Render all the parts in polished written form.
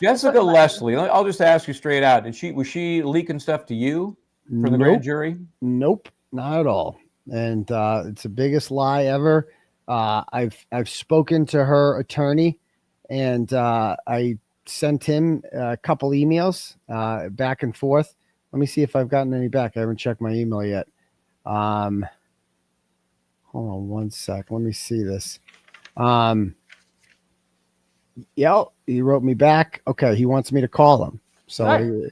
Jessica Leslie, I'll just ask you straight out. Was she leaking stuff to you from the grand Nope. jury? Nope, not at all. And it's the biggest lie ever. I've spoken to her attorney, and I sent him a couple emails back and forth. Let me see if I've gotten any back. I haven't checked my email yet. Um, hold on one sec. Let me see this. Yeah, he wrote me back. Okay, he wants me to call him. So, Good.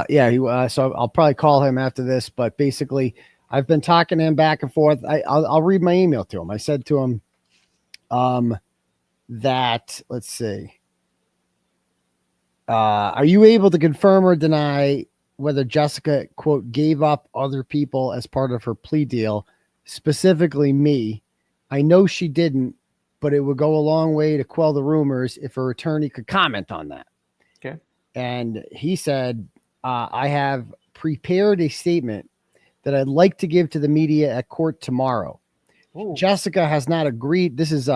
yeah, so I'll probably call him after this. But basically, I've been talking to him back and forth. I'll read my email to him. I said to him, that let's see, are you able to confirm or deny whether Jessica quote gave up other people as part of her plea deal, specifically me? I know she didn't, but it would go a long way to quell the rumors if her attorney could comment on that. Okay. And he said, I have prepared a statement that I'd like to give to the media at court tomorrow. Ooh. Jessica has not agreed. This is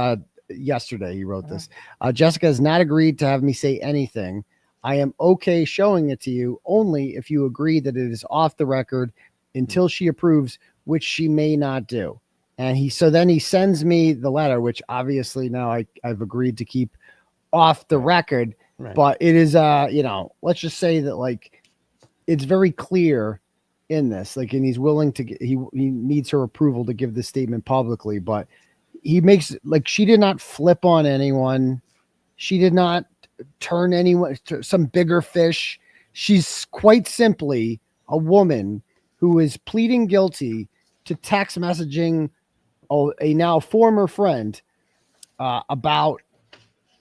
yesterday he wrote this. Jessica has not agreed to have me say anything. I am okay showing it to you only if you agree that it is off the record until she approves, which she may not do. And then he sends me the letter, which obviously now I've agreed to keep off the record. Right. But it is, let's just say that like it's very clear in this, like, and he's willing to he needs her approval to give this statement publicly. But he makes like she did not flip on anyone. She did not turn anyone to some bigger fish. She's quite simply a woman who is pleading guilty to text messaging a now former friend about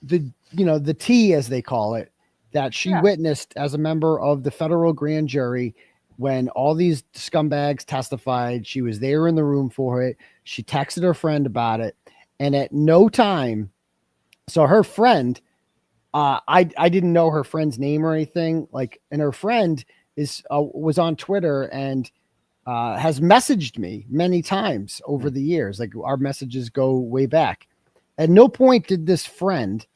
the tea, as they call it, that she witnessed as a member of the federal grand jury when all these scumbags testified. She was there in the room for it. She texted her friend about it, and at no time, so her friend, I didn't know her friend's name or anything, like, and her friend was on Twitter and has messaged me many times over the years. Like, our messages go way back. At no point did this friend,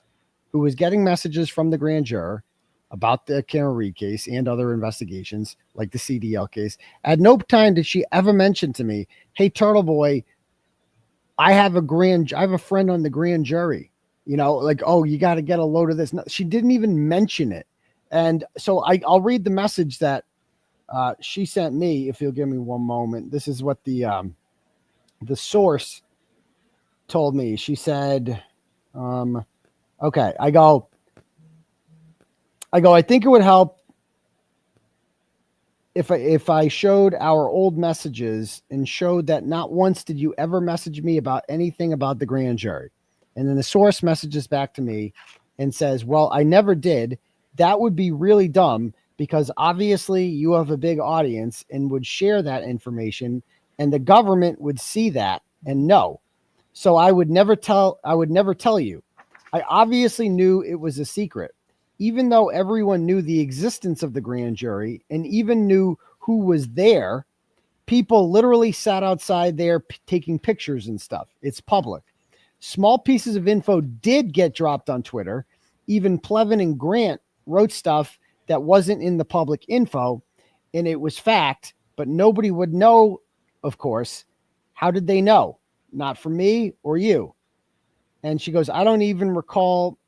who was getting messages from the grand juror about the Kearney case and other investigations, like the CDL case, at no time did she ever mention to me, "Hey, Turtle Boy, I have a friend on the grand jury. Like, oh, you got to get a load of this." No, she didn't even mention it. And so I'll read the message that she sent me, if you'll give me one moment. This is what the source told me. She said, okay, I go, I think it would help if I showed our old messages and showed that not once did you ever message me about anything about the grand jury. And then the source messages back to me and says, well, I never did. That would be really dumb because obviously you have a big audience and would share that information, and the government would see that and know. So I would never tell you. I obviously knew it was a secret, even though everyone knew the existence of the grand jury and even knew who was there. People literally sat outside there taking pictures and stuff. It's public. Small pieces of info did get dropped on Twitter. Even Plevin and Grant wrote stuff that wasn't in the public info, and it was fact, but nobody would know, of course. How did they know? Not from me or you. And she goes, I don't even recall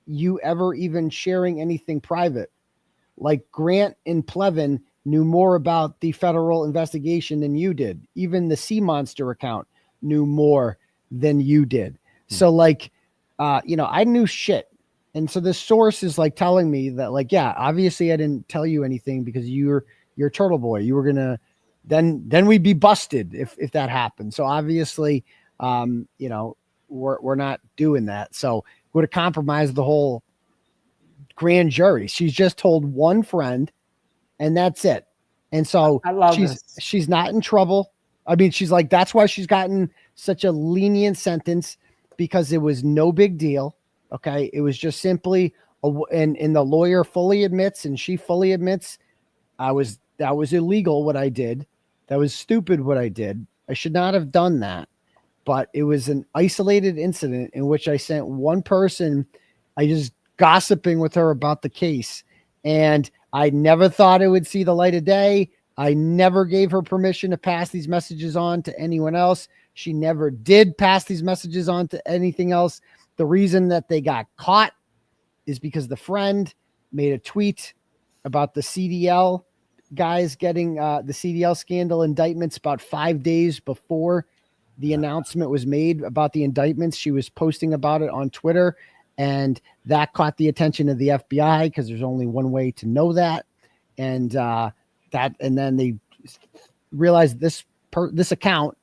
you ever even sharing anything private. Like, Grant and Plevin knew more about the federal investigation than you did. Even the Sea Monster account knew more than you did. So like, I knew shit. And so this source is like telling me that, like, yeah, obviously I didn't tell you anything because you're Turtle Boy. You were gonna then we'd be busted if that happened. So obviously, we're not doing that. So would have compromised the whole grand jury. She's just told one friend, and that's it. And so I love this. she's not in trouble. I mean, she's like, that's why she's gotten such a lenient sentence, because it was no big deal. Okay. It was just simply, and the lawyer fully admits, and she fully admits, that was illegal what I did. That was stupid what I did. I should not have done that. But it was an isolated incident in which I sent one person. I just gossiping with her about the case. And I never thought it would see the light of day. I never gave her permission to pass these messages on to anyone else. She never did pass these messages on to anything else. The reason that they got caught is because the friend made a tweet about the CDL guys getting the CDL scandal indictments about 5 days before the announcement was made about the indictments. She was posting about it on Twitter, and that caught the attention of the FBI because there's only one way to know that. And then they realized this account,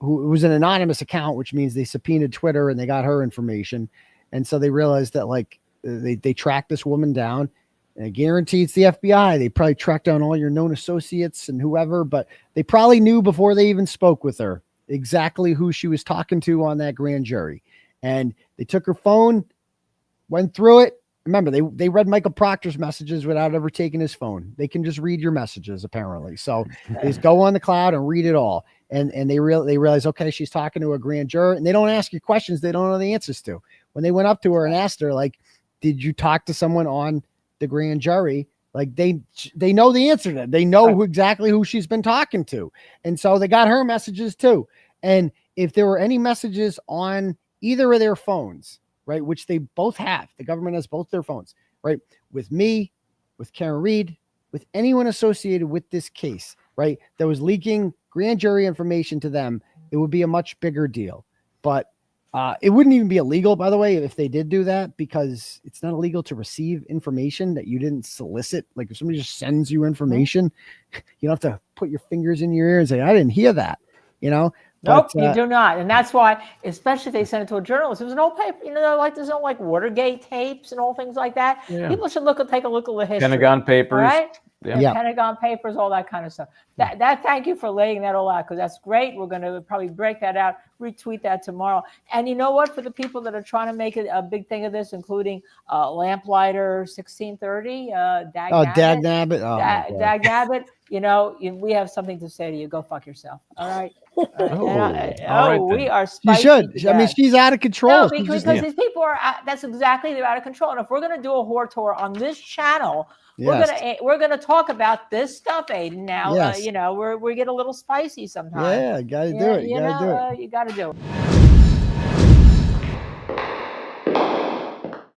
who was an anonymous account, which means they subpoenaed Twitter and they got her information. And so they realized that like they tracked this woman down, and I guarantee it's the FBI. They probably tracked down all your known associates and whoever, but they probably knew before they even spoke with her exactly who she was talking to on that grand jury. And they took her phone, went through it. Remember, they read Michael Proctor's messages without ever taking his phone. They can just read your messages, apparently. So they just go on the cloud and read it all. And they realize, okay, she's talking to a grand juror, and they don't ask you questions they don't know the answers to. When they went up to her and asked her, like, did you talk to someone on the grand jury? Like they know the answer to that. They know exactly who she's been talking to. And so they got her messages too. And if there were any messages on either of their phones, right, which they both have, the government has both their phones, right, with me, with Karen Reed, with anyone associated with this case, right, that was leaking grand jury information to them, it would be a much bigger deal. But it wouldn't even be illegal, by the way, if they did do that, because it's not illegal to receive information that you didn't solicit. Like if somebody just sends you information, you don't have to put your fingers in your ear and say, I didn't hear that, you know? Nope, you do not. And that's why, especially if they send it to a journalist, it was an old paper, you know, like there's no like Watergate tapes and all things like that. Yeah. People should take a look at the history. Pentagon Papers. Right? Yeah. Pentagon Papers, all that kind of stuff. That thank you for laying that all out, because that's great. We're going to probably break that out, retweet that tomorrow. And you know what? For the people that are trying to make it a big thing of this, including Lamplighter 1630, Dag Nabbit, you know, we have something to say to you. Go fuck yourself. All right. We are spicy. You should. I mean, she's out of control. No, because these people are. That's exactly, they're out of control. And if we're going to do a whore tour on this channel, we're gonna talk about this stuff, Aidan. Now, you know, we get a little spicy sometimes. Yeah, gotta do it. You gotta do it.